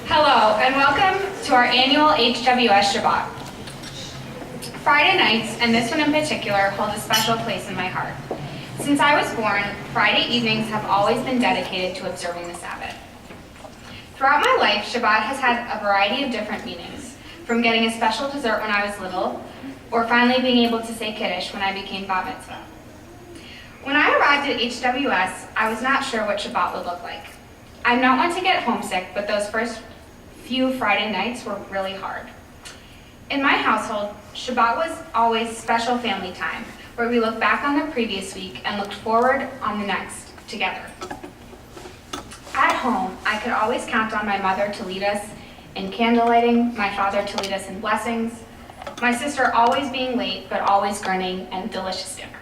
Hello, and welcome to our annual HWS Shabbat. Friday nights, and this one in particular, hold a special place in my heart. Since I was born, Friday evenings have always been dedicated to observing the Sabbath. Throughout my life, Shabbat has had a variety of different meanings, from getting a special dessert when I was little, or finally being able to say Kiddush when I became Bar Mitzvah. When I arrived at HWS, I was not sure what Shabbat would look like. I'm not one to get homesick, but those first few Friday nights were really hard. In my household, Shabbat was always special family time, where we looked back on the previous week and looked forward on the next together. At home, I could always count on my mother to lead us in candle lighting, my father to lead us in blessings, my sister always being late, but always grinning and delicious dinner.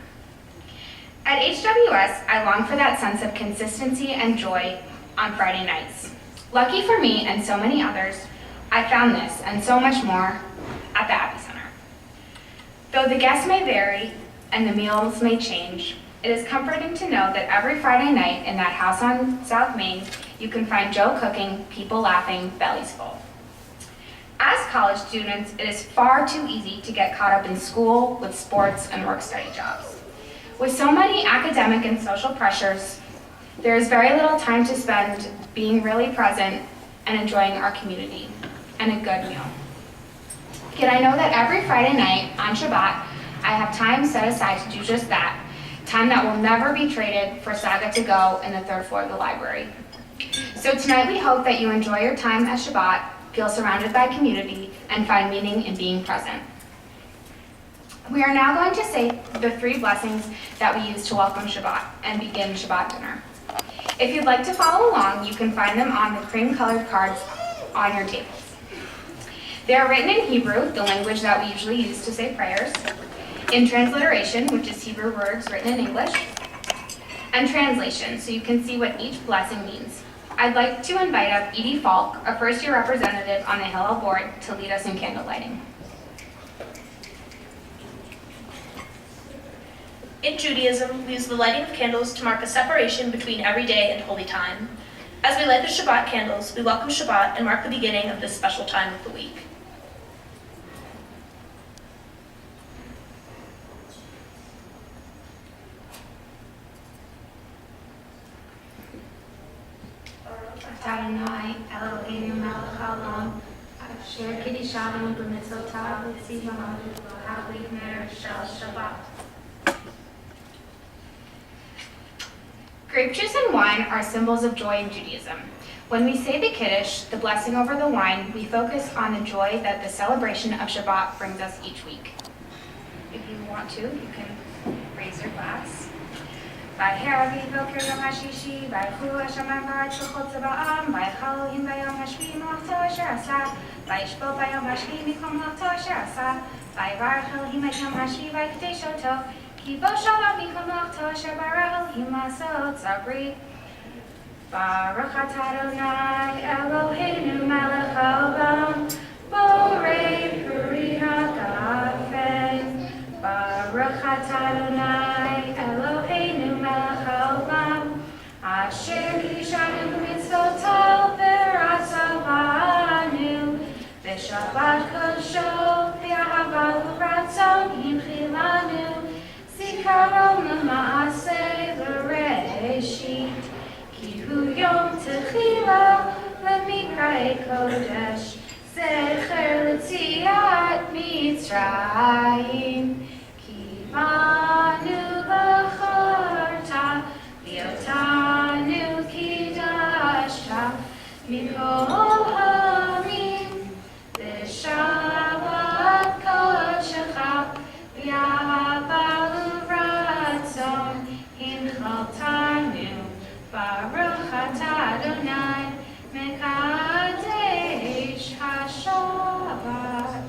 At HWS, I long for that sense of consistency and joy on Friday nights. Lucky for me and so many others, I found this and so much more at the Abbey Center. Though the guests may vary and the meals may change, it is comforting to know that every Friday night in that house on South Main, you can find Joe cooking, people laughing, bellies full. As college students, it is far too easy to get caught up in school with sports and work-study jobs. With so many academic and social pressures, there is very little time to spend being really present and enjoying our community and a good meal. Yet I know that every Friday night on Shabbat, I have time set aside to do just that, time that will never be traded for Saga to go in the third floor of the library. So tonight we hope that you enjoy your time at Shabbat, feel surrounded by community, and find meaning in being present. We are now going to say the 3 blessings that we use to welcome Shabbat and begin Shabbat dinner. If you'd like to follow along, you can find them on the cream-colored cards on your tables. They are written in Hebrew, the language that we usually use to say prayers, in transliteration, which is Hebrew words written in English, and translation, so you can see what each blessing means. I'd like to invite up Edie Falk, a first-year representative on the Hillel board, to lead us in candle lighting. In Judaism, we use the lighting of candles to mark a separation between everyday and holy time. As we light the Shabbat candles, we welcome Shabbat and mark the beginning of this special time of the week. Adonai Eloheinu melech haolam, asher kiddishanu b'mitzvotav v'tzivanu v'hadlik ner shel Shabbat. Grape juice and wine are symbols of joy in Judaism. When we say the Kiddush, the blessing over the wine, we focus on the joy that the celebration of Shabbat brings us each week. If you want to, you can raise your glass. Vayheravi boker yom hashishi, vaychu hashamayim v'aretz v'chol tzeba'am, vaychal Elohim bayom hashvi melachto asher asa, vayishbo bayom hashvi mikol melachto asher asa, vayvarach Elohim et yom hashvi vayikdesh oto, ki bo shalom mikol melachto asher bara Elohim lasot zabri. Baruch atah Adonai Eloheinu melech haolam, borei peri hagafen. Baruch atah Adonai Eloheinu melech haolam, asher kiddushanu b'mitzvotav v'rasa banu, v'shabbat kodesho v'ahava v'ratzon yimchilanu, zikaron l'maaseh v'reishit, ki hu yom techila l'mikra'ei kodesh, zecher l'tziat Mitzrayim, ki banu b'charta v'yotanu kiddashta mikol ha'amim, v'shabbat kodeshecha v'ahava l'ratzon hinchaltanu. Baruch atah Adonai mekadesh haShabbat.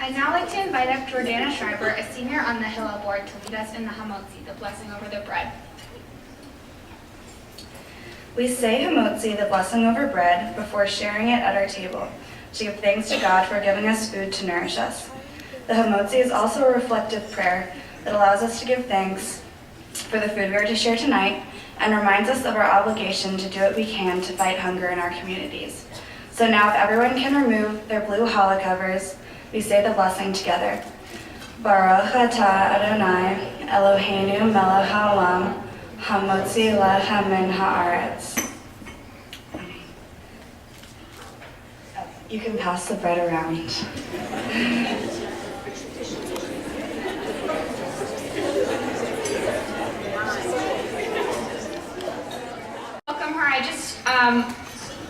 I'd now like to invite up Jordana Schreiber, a senior on the Hillel board, to lead us in the Hamotzi, the blessing over the bread. We say Hamotzi, the blessing over bread, before sharing it at our table. to give thanks to God for giving us food to nourish us. The hamotzi is also a reflective prayer that allows us to give thanks for the food we are to share tonight and reminds us of our obligation to do what we can to fight hunger in our communities. So now if everyone can remove their blue challah covers, we say the blessing together. Baruch atah Adonai Eloheinu melech haolam hamotzi lechem min haaretz. You can pass the bread around. Welcome her. I just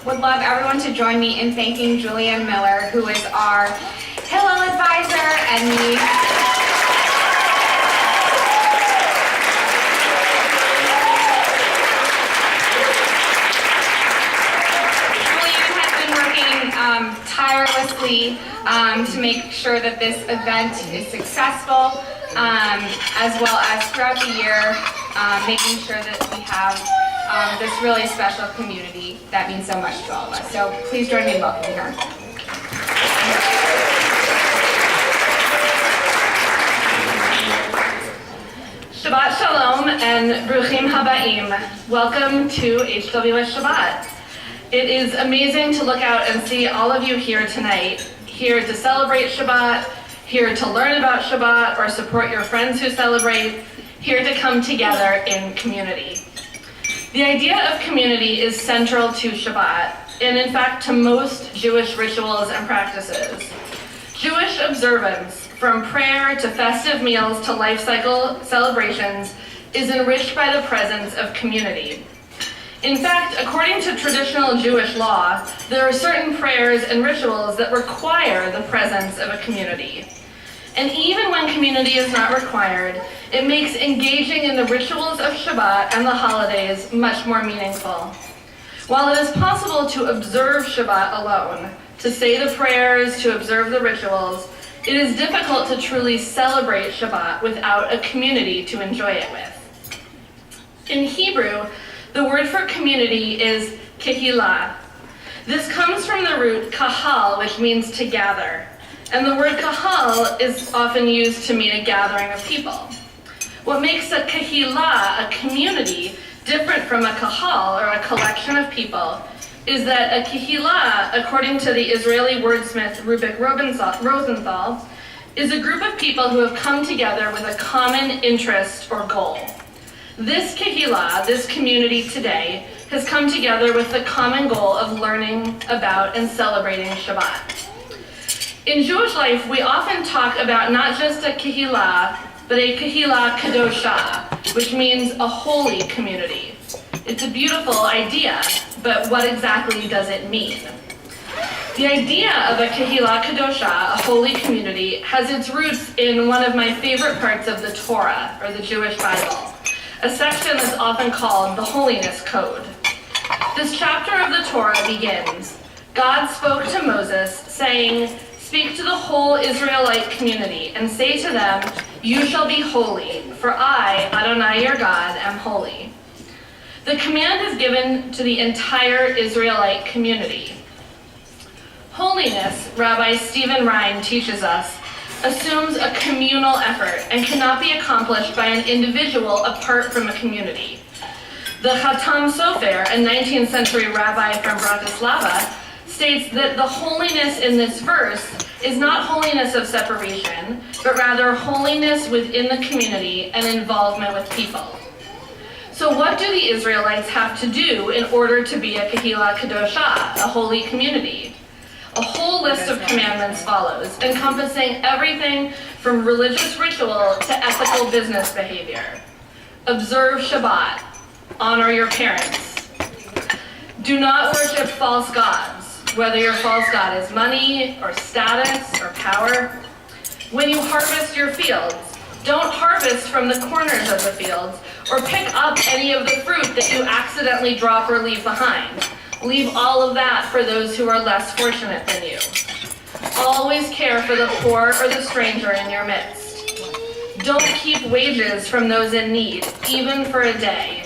would love everyone to join me in thanking Julianne Miller, who is our Hillel advisor and Julianne has been working tirelessly to make sure that this event is successful, as well as throughout the year, making sure that we have this really special community that means so much to all of us. So please join me in welcoming her. Shabbat Shalom and Bruchim Habaim. Welcome to HWS Shabbat. It is amazing to look out and see all of you here tonight, here to celebrate Shabbat, here to learn about Shabbat or support your friends who celebrate, here to come together in community. The idea of community is central to Shabbat, and in fact to most Jewish rituals and practices. Jewish observance, from prayer to festive meals to life cycle celebrations, is enriched by the presence of community. In fact, according to traditional Jewish law, there are certain prayers and rituals that require the presence of a community. And even when community is not required, it makes engaging in the rituals of Shabbat and the holidays much more meaningful. While it is possible to observe Shabbat alone, to say the prayers, to observe the rituals, it is difficult to truly celebrate Shabbat without a community to enjoy it with. In Hebrew, the word for community is kehilah. This comes from the root kahal, which means to gather. And the word kahal is often used to mean a gathering of people. What makes a kehilah, a community, different from a kahal, or a collection of people, is that a kehilah, according to the Israeli wordsmith Rubik Rosenthal, is a group of people who have come together with a common interest or goal. This kehilah, this community today, has come together with the common goal of learning about and celebrating Shabbat. In Jewish life, we often talk about not just a kehilah, but a kehilah kadosha, which means a holy community. It's a beautiful idea, but what exactly does it mean? The idea of a kehilah kadosha, a holy community, has its roots in one of my favorite parts of the Torah, or the Jewish Bible, a section that's often called the Holiness Code. This chapter of the Torah begins, God spoke to Moses, saying, "Speak to the whole Israelite community and say to them, you shall be holy, for I, Adonai your God, am holy." The command is given to the entire Israelite community. Holiness, Rabbi Stephen Ryan teaches us, assumes a communal effort and cannot be accomplished by an individual apart from a community. The Chatam Sofer, a 19th century rabbi from Bratislava, states that the holiness in this verse is not holiness of separation, but rather holiness within the community and involvement with people. So what do the Israelites have to do in order to be a kehilah kadosha, a holy community? A whole list of commandments follows, encompassing everything from religious ritual to ethical business behavior. Observe Shabbat. Honor your parents. Do not worship false gods, whether your false god is money or status or power. When you harvest your fields, don't harvest from the corners of the fields or pick up any of the fruit that you accidentally drop or leave behind. Leave all of that for those who are less fortunate than you. Always care for the poor or the stranger in your midst. Don't keep wages from those in need, even for a day.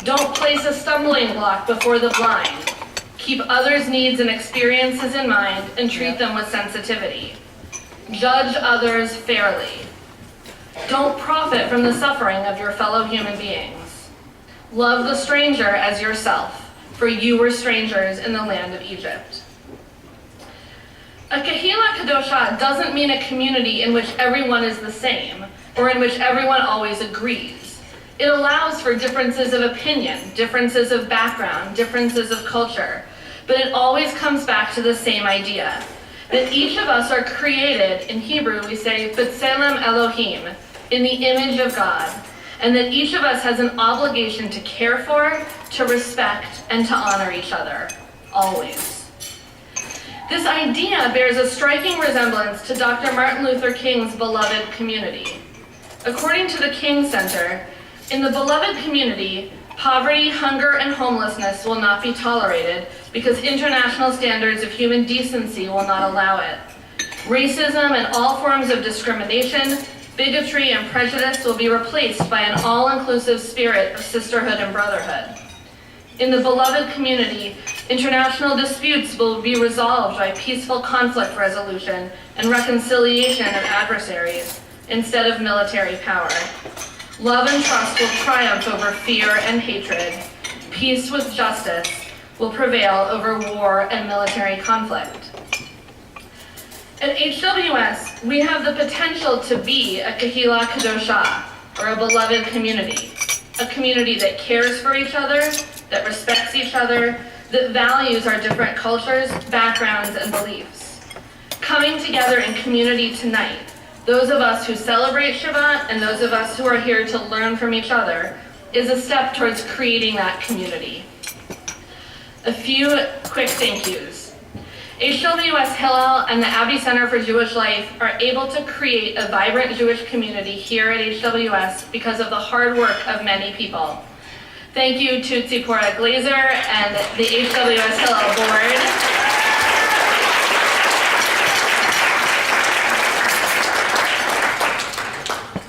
Don't place a stumbling block before the blind. Keep others' needs and experiences in mind and treat them with sensitivity. Judge others fairly. Don't profit from the suffering of your fellow human beings. Love the stranger as yourself, for you were strangers in the land of Egypt. A Kehila Kadosha doesn't mean a community in which everyone is the same, or in which everyone always agrees. It allows for differences of opinion, differences of background, differences of culture, but it always comes back to the same idea, that each of us are created, in Hebrew we say, B'Tselem Elohim, in the image of God, and that each of us has an obligation to care for, to respect, and to honor each other, always. This idea bears a striking resemblance to Dr. Martin Luther King's beloved community. According to the King Center, in the beloved community, poverty, hunger, and homelessness will not be tolerated because international standards of human decency will not allow it. Racism and all forms of discrimination, bigotry, and prejudice will be replaced by an all-inclusive spirit of sisterhood and brotherhood. In the beloved community, international disputes will be resolved by peaceful conflict resolution and reconciliation of adversaries instead of military power. Love and trust will triumph over fear and hatred. Peace with justice will prevail over war and military conflict. At HWS, we have the potential to be a Kehila Kadosha, or a beloved community, a community that cares for each other, that respects each other, that values our different cultures, backgrounds, and beliefs. Coming together in community tonight, those of us who celebrate Shabbat and those of us who are here to learn from each other, is a step towards creating that community. A few quick thank yous. HWS Hillel and the Abbey Center for Jewish Life are able to create a vibrant Jewish community here at HWS because of the hard work of many people. Thank you to Tzipora Glazer and the HWS Hillel Board.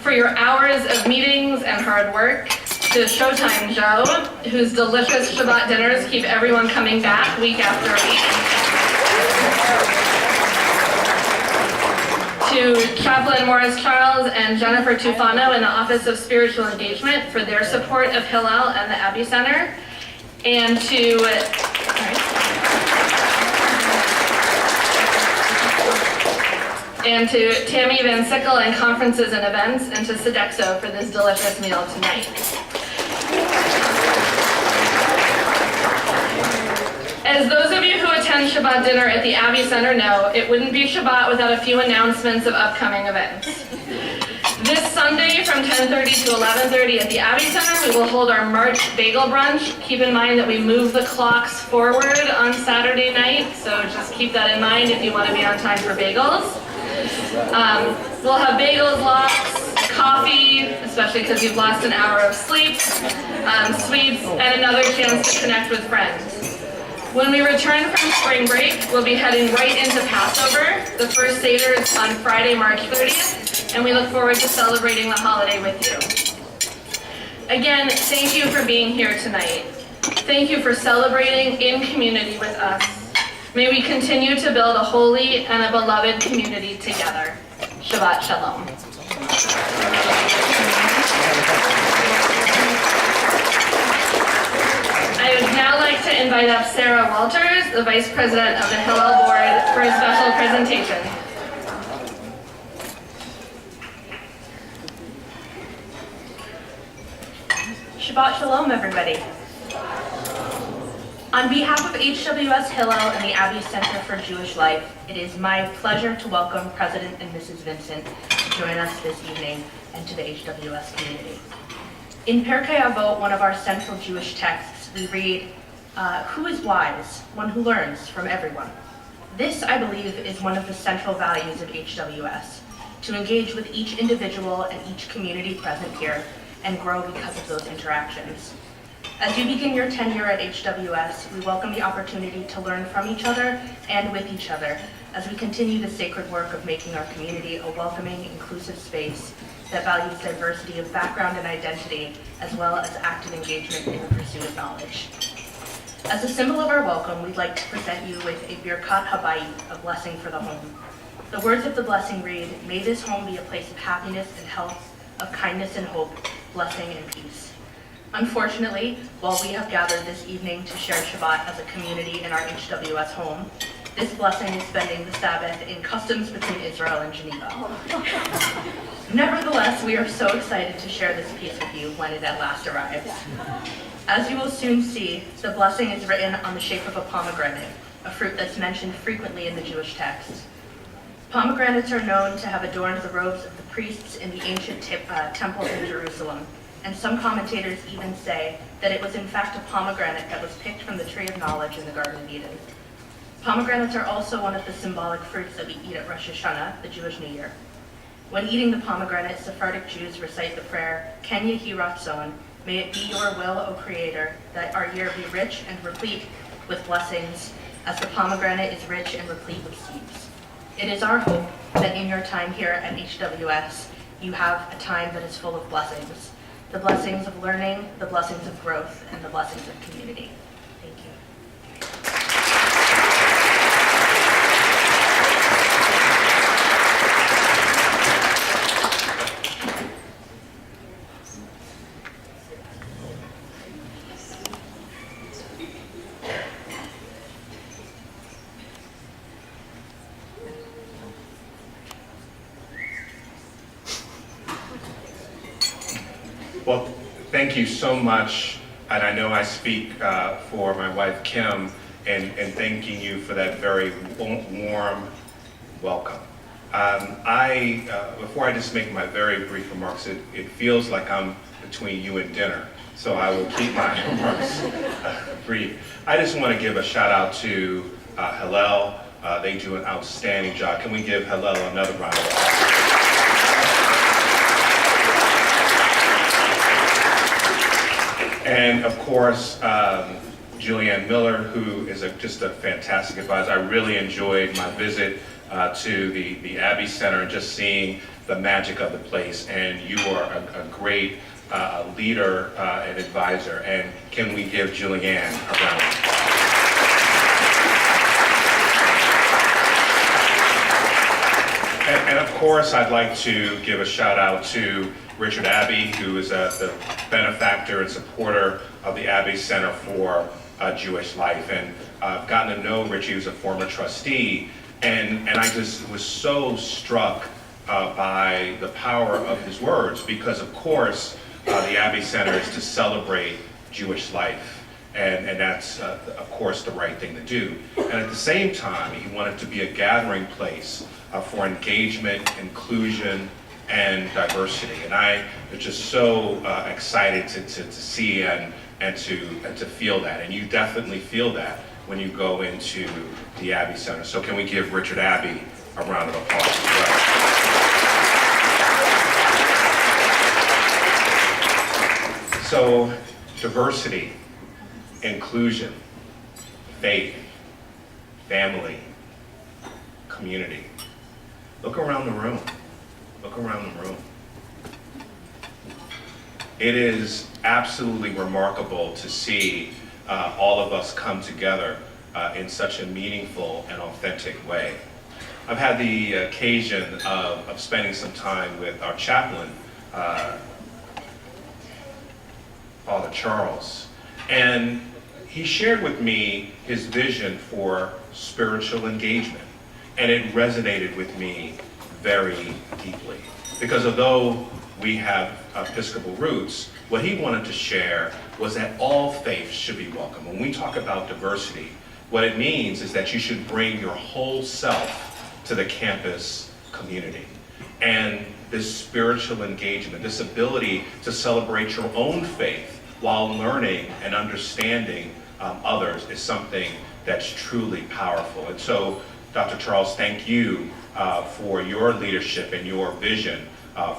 For your hours of meetings and hard work. To Showtime Joe, whose delicious Shabbat dinners keep everyone coming back week after week. To Chaplain Morris Charles and Jennifer Tufano in the Office of Spiritual Engagement for their support of Hillel and the Abbey Center. And to Tammy Van Sickle and Conferences and Events, and to Sodexo for this delicious meal tonight. As those of you who attend Shabbat dinner at the Abbey Center know, it wouldn't be Shabbat without a few announcements of upcoming events. This Sunday from 10:30 to 11:30 at the Abbey Center, we will hold our March Bagel Brunch. Keep in mind that we move the clocks forward on Saturday night, so just keep that in mind if you want to be on time for bagels. We'll have bagels, lox, coffee, especially because you've lost an hour of sleep, sweets, and another chance to connect with friends. When we return from spring break, we'll be heading right into Passover. The first Seder is on Friday, March 30th, and we look forward to celebrating the holiday with you. Again, thank you for being here tonight. Thank you for celebrating in community with us. May we continue to build a holy and a beloved community together. Shabbat Shalom. I would now like to invite up Sarah Walters, the Vice President of the Hillel Board, for a special presentation. Shabbat Shalom, everybody. On behalf of HWS Hillel and the Abbey Center for Jewish Life, it is my pleasure to welcome President and Mrs. Vincent to join us this evening and to the HWS community. In Pirkei Avot, one of our central Jewish texts, we read, who is wise? One who learns from everyone. This, I believe, is one of the central values of HWS, to engage with each individual and each community present here and grow because of those interactions. As you begin your tenure at HWS, we welcome the opportunity to learn from each other and with each other as we continue the sacred work of making our community a welcoming, inclusive space that values diversity of background and identity, as well as active engagement in the pursuit of knowledge. As a symbol of our welcome, we'd like to present you with a Birkat Habayit, a blessing for the home. The words of the blessing read, "May this home be a place of happiness and health, of kindness and hope, blessing and peace." Unfortunately, while we have gathered this evening to share Shabbat as a community in our HWS home, this blessing is spending the Sabbath in customs between Israel and Geneva. Nevertheless, we are so excited to share this piece with you when it at last arrives. As you will soon see, the blessing is written on the shape of a pomegranate, a fruit that's mentioned frequently in the Jewish text. Pomegranates are known to have adorned the robes of the priests in the ancient temple in Jerusalem, and some commentators even say that it was in fact a pomegranate that was picked from the tree of knowledge in the Garden of Eden. Pomegranates are also one of the symbolic fruits that we eat at Rosh Hashanah, the Jewish New Year. When eating the pomegranate, Sephardic Jews recite the prayer, "Ken yehi ratzon," may it be your will, O Creator, that our year be rich and replete with blessings, as the pomegranate is rich and replete with seeds. It is our hope that in your time here at HWS, you have a time that is full of blessings. The blessings of learning, the blessings of growth, and the blessings of community. Thank you. Well, thank you so much, and I know I speak for my wife Kim in thanking you for that very warm welcome. Before I just make my very brief remarks, it feels like I'm between you and dinner, so I will keep my remarks brief. I just want to give a shout out to Hillel. They do an outstanding job. Can we give Hillel another round of applause? And of course, Julianne Miller, who is just a fantastic advisor. I really enjoyed my visit to the Abbey Center and just seeing the magic of the place. And you are a great leader and advisor. And can we give Julianne a round of applause? And of course, I'd like to give a shout out to Richard Abbey, who is the benefactor and supporter of the Abbey Center for Jewish Life. And I've gotten to know Richie, who's a former trustee, and I just was so struck by the power of his words, because of course, the Abbey Center is to celebrate Jewish life. And that's, of course, the right thing to do. And at the same time, he wanted to be a gathering place for engagement, inclusion, and diversity. And I was just so excited to see and to feel that. And you definitely feel that when you go into the Abbey Center. So can we give Richard Abbey a round of applause as well? So diversity, inclusion, faith, family, community. Look around the room. Look around the room. It is absolutely remarkable to see all of us come together in such a meaningful and authentic way. I've had the occasion of spending some time with our chaplain, Father Charles, and he shared with me his vision for spiritual engagement, and it resonated with me very deeply. Because although we have Episcopal roots, what he wanted to share was that all faiths should be welcome. When we talk about diversity, what it means is that you should bring your whole self to the campus community. And this spiritual engagement, this ability to celebrate your own faith while learning and understanding others, is something that's truly powerful. And so, Dr. Charles, thank you for your leadership and your vision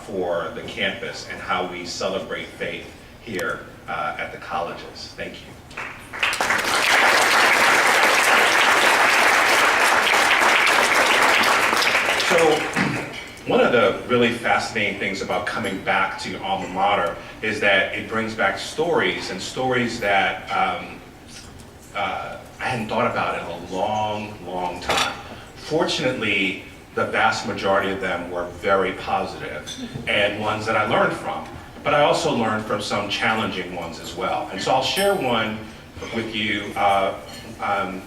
for the campus and how we celebrate faith here at the colleges. Thank you. So, one of the really fascinating things about coming back to your alma mater is that it brings back stories, and stories that I hadn't thought about it in a long, long time. Fortunately, the vast majority of them were very positive and ones that I learned from. But I also learned from some challenging ones as well. And so I'll share one with you when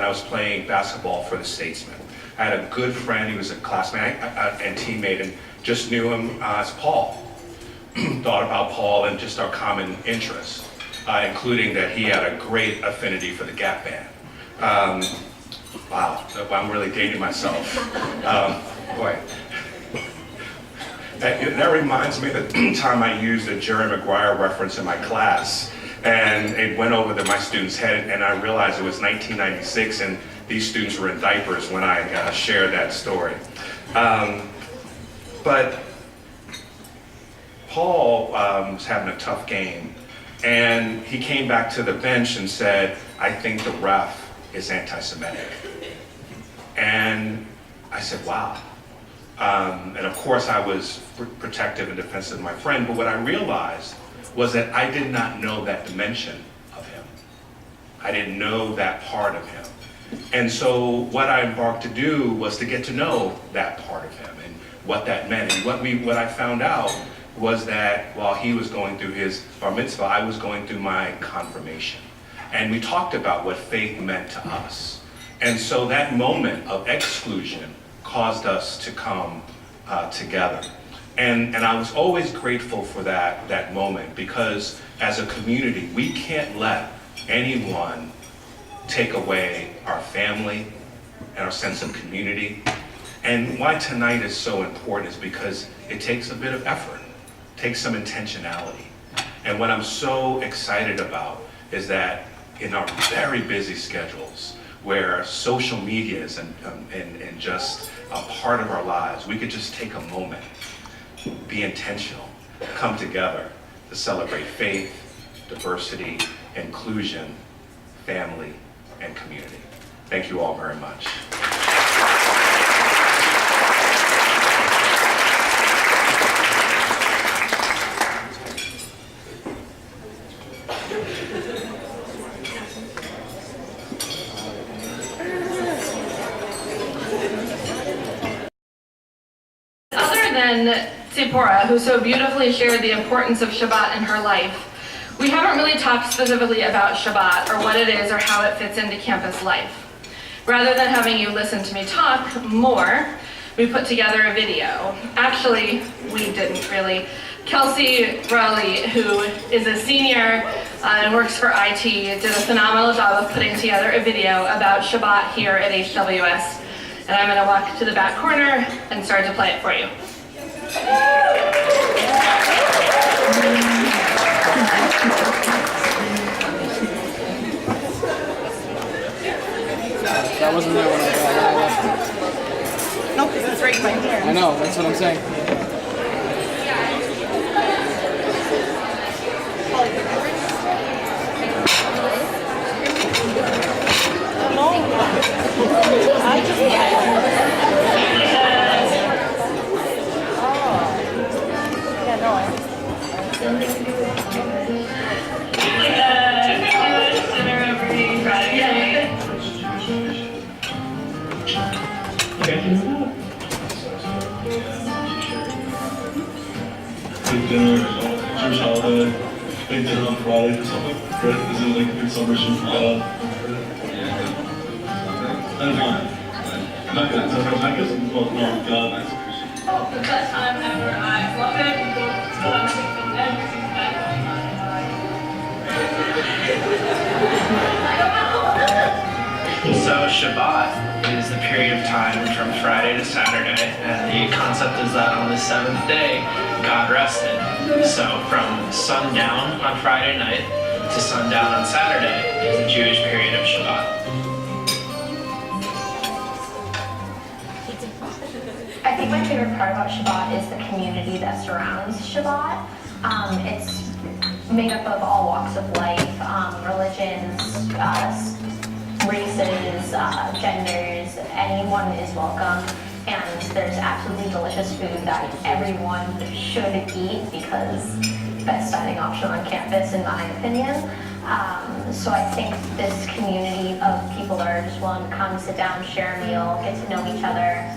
I was playing basketball for the Statesman. I had a good friend, he was a classmate and teammate, and just knew him as Paul. Thought about Paul and just our common interests, including that he had a great affinity for the Gap Band. Wow, I'm really dating myself. Boy. That reminds me of the time I used a Jerry Maguire reference in my class, and it went over my students' head, and I realized it was 1996, and these students were in diapers when I shared that story. But Paul was having a tough game, and he came back to the bench and said, "I think the ref is anti-Semitic." And I said, wow. And of course I was protective and defensive of my friend, but what I realized was that I did not know that dimension of him. I didn't know that part of him. And so what I embarked to do was to get to know that part of him and what that meant. And what I found out was that while he was going through his bar mitzvah, I was going through my confirmation. And we talked about what faith meant to us. And so that moment of exclusion caused us to come together. And I was always grateful for that moment, because as a community, we can't let anyone take away our family and our sense of community. And why tonight is so important is because it takes a bit of effort, takes some intentionality. And what I'm so excited about is that in our very busy schedules, where social media is and just a part of our lives, we could just take a moment, be intentional, come together to celebrate faith, diversity, inclusion, family, and community. Thank you all very much. Than Tzipora, who so beautifully shared the importance of Shabbat in her life, we haven't really talked specifically about Shabbat or what it is or how it fits into campus life. Rather than having you listen to me talk more, we put together a video. Actually, we didn't really. Kelsey Rowley, who is a senior and works for IT, did a phenomenal job of putting together a video about Shabbat here at HWS. And I'm going to walk to the back corner and start to play it for you. That wasn't there when I left. No, because it's right here. I know, that's what I'm saying. Big dinner, Jewish holiday, big dinner on Friday or something. Right? Is it like a big celebration for God? And wine. Mecca, is that from Mecca? Well, no, God. Oh, the best time ever. I love it. So Shabbat is the period of time from Friday to Saturday, and the concept is that on the seventh day, God rested. So from sundown on Friday night to sundown on Saturday is the Jewish period of Shabbat. I think my favorite part about Shabbat is the community that surrounds Shabbat. It's made up of all walks of life, religions, races, genders. Anyone is welcome, and there's absolutely delicious food that everyone should eat because best dining option on campus, in my opinion. So I think this community of people that are just willing to come, sit down, share a meal, get to know each other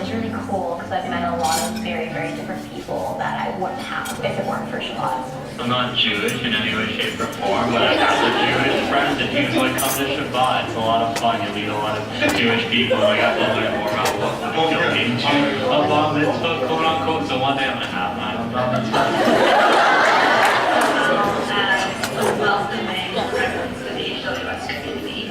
is really cool because I've met a lot of very, very different people that I wouldn't have if it weren't for Shabbat. I'm not Jewish in any way, shape, or form, but I have a Jewish friend that usually come to Shabbat. It's a lot of fun. You meet a lot of Jewish people. I got to learn more about what would go into a bar mitzvah, quote unquote. So one day I'm gonna have my own bar mitzvah. As a welcoming presence to the HWS community,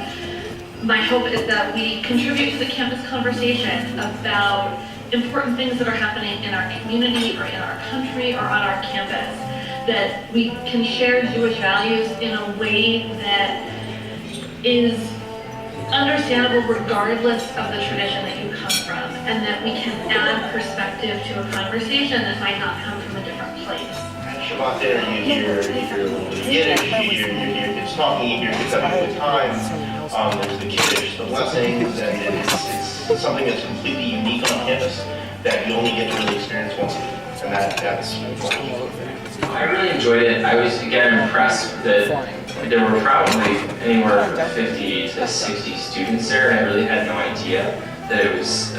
my hope is that we contribute to the campus conversation about important things that are happening in our community or in our country or on our campus. That we can share Jewish values in a way that is understandable regardless of the tradition that you come from, and that we can add perspective to a conversation that might not come from a different place. Shabbat dinner, you hear a little bit of Yiddish, you hear kids talking, you hear kids having a good time. There's the Kiddush, the blessings, and it's something that's completely unique on campus that you only get to really experience once a week, and that's important. I really enjoyed it. I was again impressed that there were probably anywhere from 50 to 60 students there, and I really had no idea that it was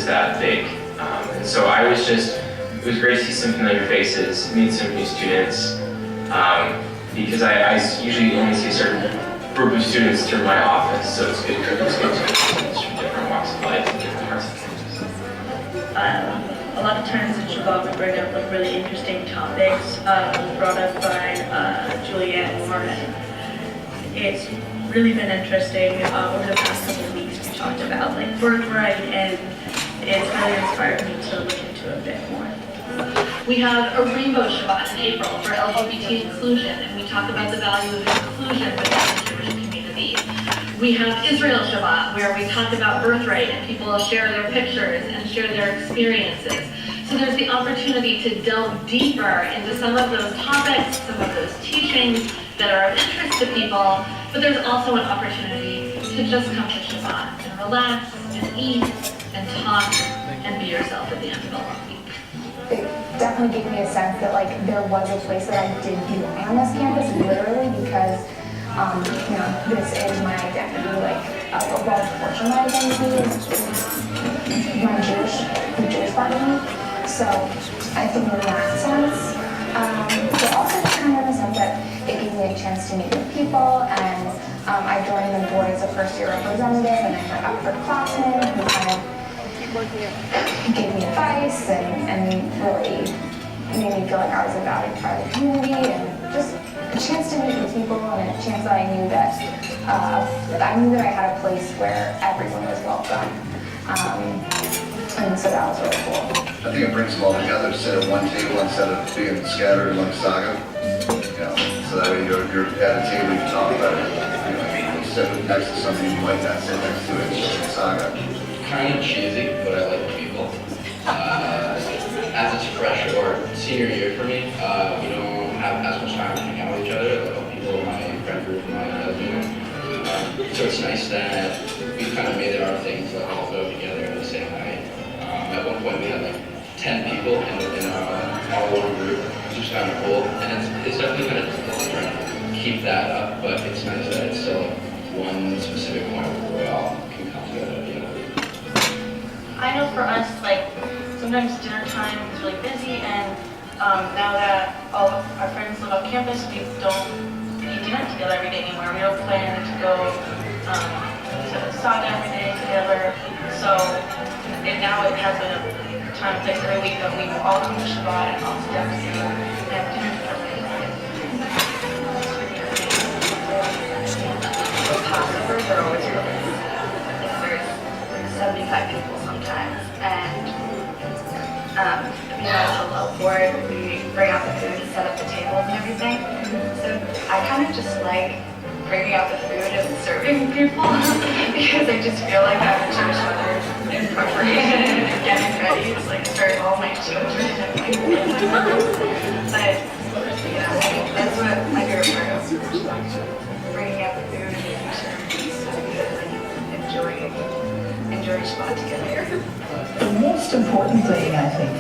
that big. And so I was it was great to see some familiar faces, meet some new students, because I usually only see a certain group of students through my office, so it's good to meet students from different walks of life and different parts of campus. A lot of times in Shabbat we bring up like really interesting topics brought up by Juliet and Lauren. It's really been interesting over the past couple of weeks. We talked about like birthright, and it's really inspired me to look into it a bit more. We have a Rainbow Shabbat in April for LGBT inclusion, and we talk about the value of inclusion within the Jewish community. We have Israel Shabbat, where we talk about birthright and people share their pictures and share their experiences. So there's the opportunity to delve deeper into some of those topics, some of those teachings that are of interest to people, but there's also an opportunity to just come to Shabbat and relax and eat and talk and be yourself at the end of the long week. It definitely gave me a sense that like there was a place that I did belong on this campus, literally, because this is my identity, like a large portion of my identity is my the Jewish part of me. So I think in that sense, but also just kind of in the sense that it gave me a chance to meet new people, and I joined the board as a first-year representative, and I had upperclassmen who kind of gave me advice and really made me feel like I was a valued part of the community, and just a chance to meet new people, and a chance that I knew that I had a place where everyone was welcome, and so that was really cool. I think it brings them all together to sit at one table instead of being scattered among saga. So that way you're at a table, you can talk about it. You sit next to somebody you might not sit next to in saga. Kind of cheesy, but I like people. As it's fresh or senior year for me, we don't have as much time to hang out with each other, like people in my friend group, so it's nice that we kind of made it our thing to all go together and say hi. At one point we had like 10 people in our one group, which is kind of cool, and it's definitely kind of difficult trying to keep that up, but it's nice that it's still one specific point where we all can come together at the end of it. I know for us, like, sometimes dinner time is really busy, and now that all of our friends live on campus, we don't eat dinner together every day anymore. We don't plan to go to the sauna every day together. So, and now it has been a time of place every week that we all come to Shabbat and all sit down together and have dinner together. Passovers are always really good. There's 75 people sometimes, and as a low board, we bring out the food and set up the tables and everything. So I kind of just like bringing out the food and serving people because I just feel like I'm a Jewish mother in preparation and getting ready to like serve all my children and my but that's what my favorite part of bringing out the food and making sure everybody's enjoying Shabbat together. The most important thing, I think,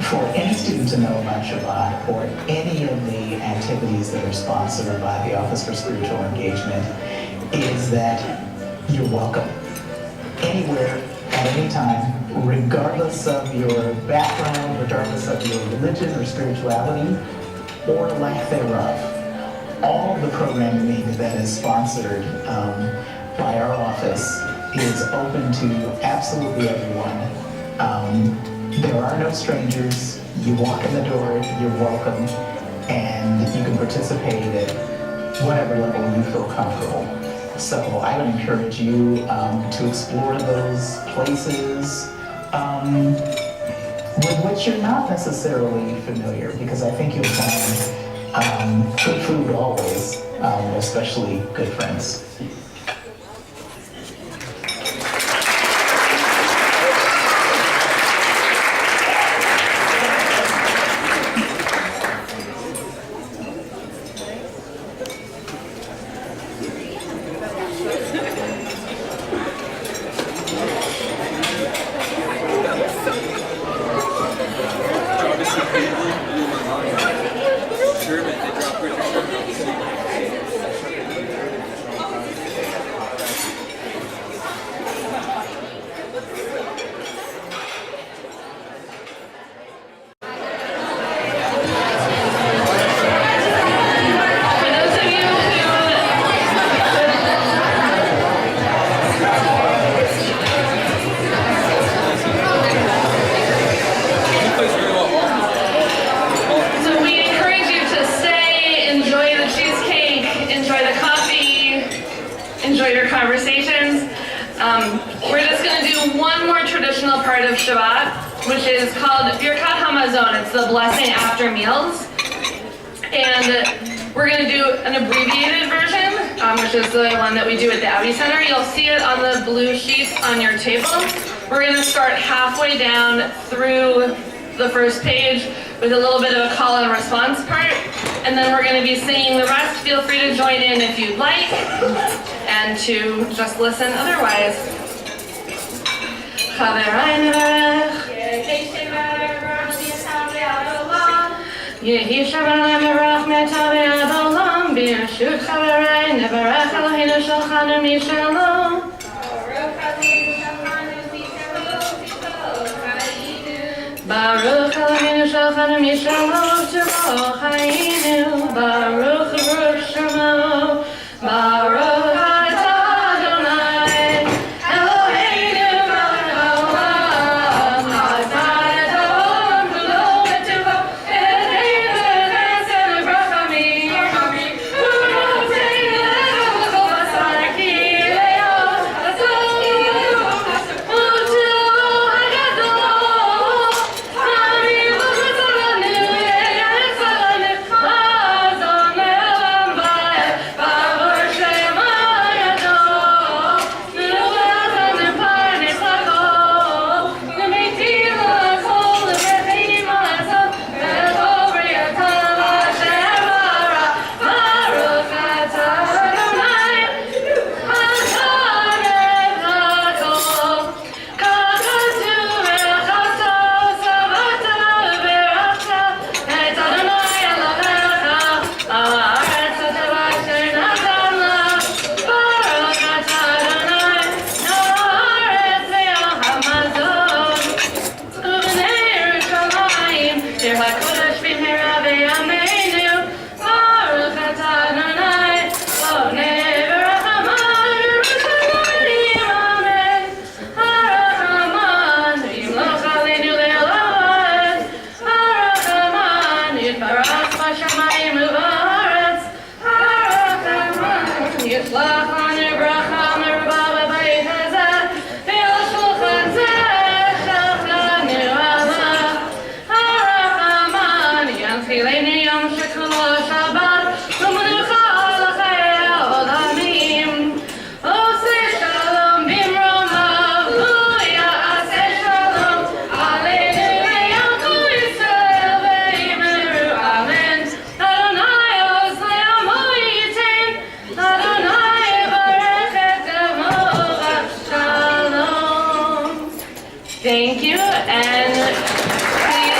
for any student to know about Shabbat or any of the activities that are sponsored by the Office for Spiritual Engagement is that you're welcome anywhere, at any time, regardless of your background, regardless of your religion or spirituality, or lack thereof. All the programming that is sponsored by our office is open to absolutely everyone. There are no strangers. You walk in the door, you're welcome, and you can participate at whatever level you feel comfortable. So I would encourage you to explore those places with which you're not necessarily familiar, because I think you'll find good food always, especially good friends. Enjoy your conversations. We're just going to do one more traditional part of Shabbat, which is called Birkat Hamazon. It's the blessing after meals. And we're going to do an abbreviated version, which is the one that we do at the Abbey Center. You'll see it on the blue sheets on your table. We're going to start halfway down through the first page with a little bit of a call and response part, and then we're going to be singing the rest. Feel free to join in if you'd like, and to just listen otherwise. Yehi Shabbat Merach Metavei Adolam B'Yeshut Chavarei Nevarach Eloheinu Shalchanu Mishalom Baruch Eloheinu Shalchanu Mishalom Tilo Chayinu Baruch Baruch Shemo Baruch Atah Adonai Eloheinu Melech Haolam Atah Elohim Kulo B'Tuvo Ereinu Chesed U'Rachamim U'Noteinu Lecha L'Kol Basar Ki Le'od Atzonu U'Tu HaGadol Ha'amim U'Tzalanu Ye'etzalanu Hazon Me'olam Ba'ed Ba'or Shema Yadol Me'olam Ne'parnes L'Kol Ne'mitim L'Kol Ne'Vechim L'Azot Ve'Kol Bri'atam Hashem Bara Baruch Atah Adonai Hakadosh L'Kol Kakatu V'Chato Savata V'Rachta Et Adonai Elohecha Ha'aretz Ha'teva Asher Natan La Baruch Atah Adonai Ha'aretz Ve'al Hamazon Uvnei Yerushalayim Shir HaKodesh B'mehera B'yameinu Baruch Atah Adonai Lovnei V'Rachaman Yerushalayim Amen Harachaman Yimloch Aleinu Le'olad Harachaman Yitbarach B'Shamayim U'Ba'aretz Harachaman Yitlach Lanu Bracha Meruba B'Bayit Hazeh Ve'al Shulchan Zeh Shalchanu Allah Harachaman Yanchilenu Yom Shekulo Shabbat U'Menucha L'Chei Olamim Oseh Shalom Bimromav U'Ya'aseh Shalom Aleinu Ve'yam Kol Yisrael Ve'yimeru Amen Adonai Oz Le'amo Yitain Adonai Yevarech Et Emo Shalom. Thank you, and please